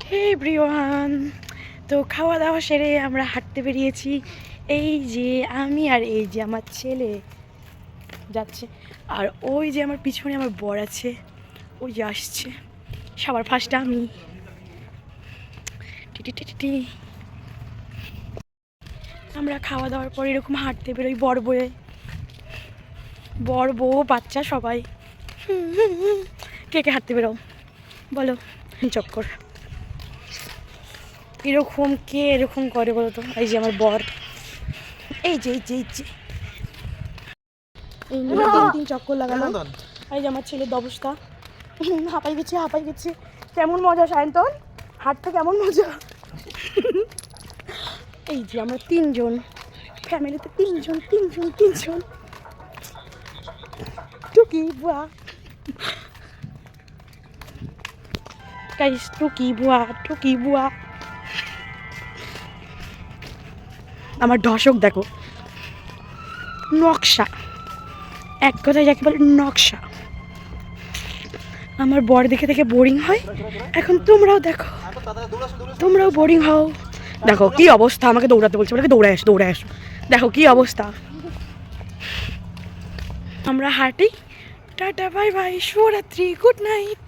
হে everyone, তো খাওয়া দাওয়া সেরে আমরা হাঁটতে বেরিয়েছি। এই যে আমি আর এই যে আমার ছেলে যাচ্ছে, আর ওই যে আমার পিছনে আমার বর আছে, ওই যে আসছে সবার ফার্স্টে আমি। টিটি টিটি টি। আমরা খাওয়া দাওয়ার পর এরকম হাঁটতে বেরোই বর বউ বাচ্চা সবাই। কে কে হাঁটতে বেরো বলো? চক্কর এরকম কে এরকম করে বলো তো? এই যে আমার বর, এই যে এই নিয়ে 3 চক্কর লাগানো। এই যে আমার ছেলের অবস্থা, হাঁপাই গেছে। কেমন মজা সায়ন্তন, হাঁটতে কেমন মজা। এই যে আমরা 3 জন, ফ্যামিলিতে 3 জন। টুকি বুয়া গাইস, টুকি বুয়া। আমার দর্শক দেখো, নকশা, এক কথায় যাকে বলে নকশা। আমার বর দেখে বোরিং হয়, এখন তোমরাও দেখো, তোমরাও বোরিং হও। দেখো কি অবস্থা, আমাকে দৌড়াতে বলছে, বলে দৌড়ায় আসো। দেখো কি অবস্থা। আমরা হাঁটি। টাটা বাই বাই, শুভরাত্রি, গুড নাইট।